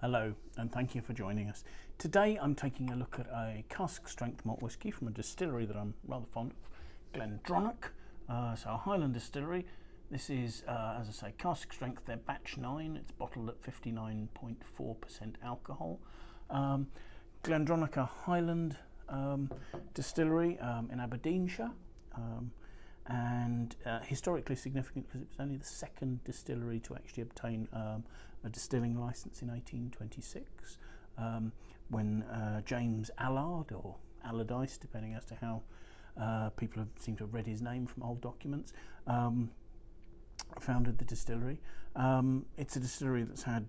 Hello, and thank you for joining us. Today I'm taking a look at a cask strength malt whisky from a distillery that I'm rather fond of, Glendronach, so a Highland distillery. This is, as I say, cask strength. They're batch 9. It's bottled at 59.4% alcohol. Glendronach, a Highland distillery in Aberdeenshire, and historically significant because it was only the second distillery to actually obtain a distilling license in 1826, when James Allard, or Allardyce, depending as to how people seem to have read his name from old documents, founded the distillery. It's a distillery that's had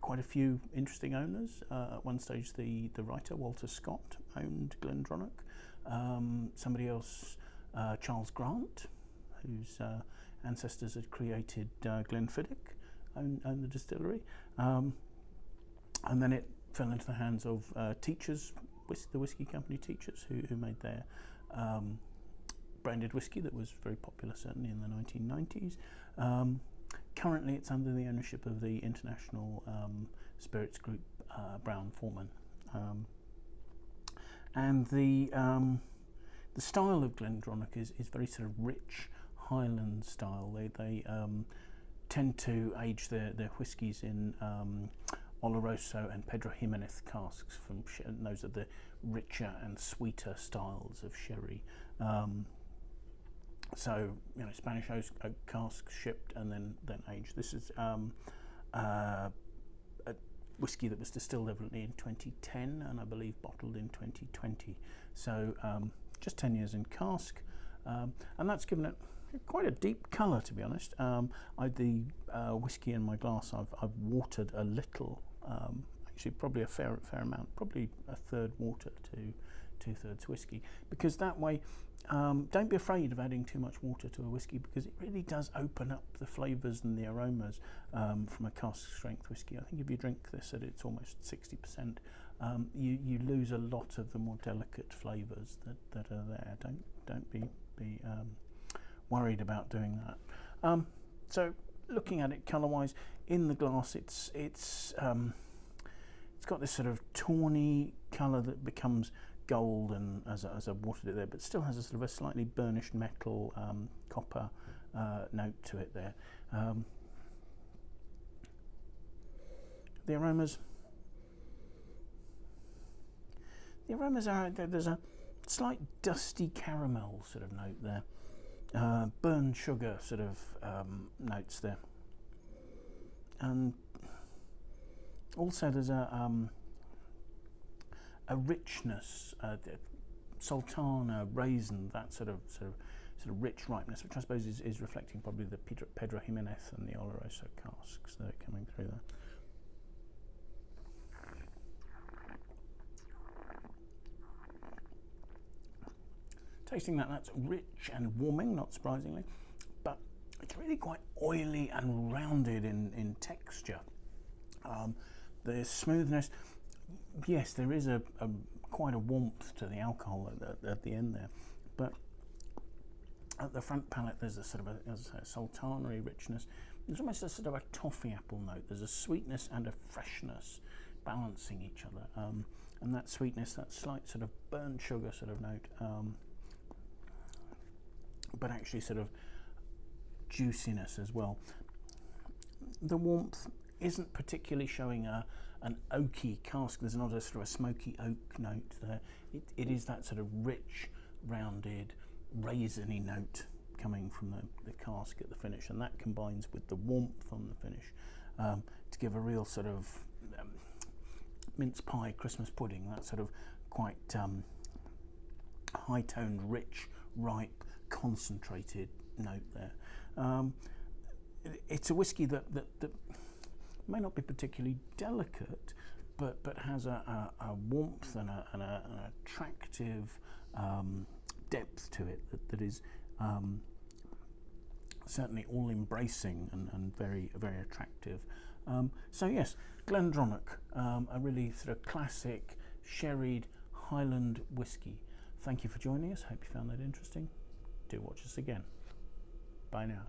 quite a few interesting owners. At one stage the writer Walter Scott owned Glendronach. Somebody else, Charles Grant, whose ancestors had created Glenfiddich, owned the distillery. And then it fell into the hands of teachers, the whiskey company teachers, who made their branded whiskey that was very popular certainly in the 1990s. Currently it's under the ownership of the international spirits group Brown-Forman. And the style of Glendronach is very sort of rich Highland style. They tend to age their whiskies in Oloroso and PX casks. Those are the richer and sweeter styles of sherry. So, you know, Spanish oak casks shipped and then aged. This is a whiskey that was distilled evidently in 2010 and I believe bottled in 2020. So just 10 years in cask, and that's given it quite a deep colour, to be honest. The whiskey in my glass I've watered a little, actually probably a fair amount, probably a third water to 2/3 whiskey, because that way, don't be afraid of adding too much water to a whiskey, because it really does open up the flavours and the aromas from a cask strength whiskey. I think if you drink this at it's almost 60%, you lose a lot of the more delicate flavours that are there. Don't be worried about doing that. So looking at it colour-wise, in the glass, it's got this sort of tawny colour that becomes gold, and as I've watered it there, but still has a sort of a slightly burnished metal copper note to it there. The aromas are, there's a slight dusty caramel sort of note there, burnt sugar sort of notes there, and also there's a richness, sultana, raisin, that sort of rich ripeness, which I suppose is reflecting probably the Pedro Jimenez and the Oloroso casks that are coming through there. Tasting that's rich and warming, not surprisingly, but it's really quite oily and rounded in texture. The smoothness, yes, there is quite a warmth to the alcohol at the end there, but at the front palate there's a sort of a sultanery richness. There's almost a sort of a toffee apple note. There's a sweetness and a freshness balancing each other, and that sweetness, that slight sort of burnt sugar sort of note, but actually sort of juiciness as well. The warmth isn't particularly showing an oaky cask. There's not a sort of a smoky oak note there. It is that sort of rich, rounded, raisiny note coming from the cask at the finish, and that combines with the warmth on the finish to give a real sort of mince pie, Christmas pudding, that sort of quite high-toned, rich, ripe, concentrated note there. It's a whiskey that may not be particularly delicate, but has a warmth and an attractive depth to it that is certainly all embracing and very, very attractive. So yes, Glendronach, a really sort of classic sherried Highland whiskey. Thank you for joining us. Hope you found that interesting. Do watch us again. Bye now.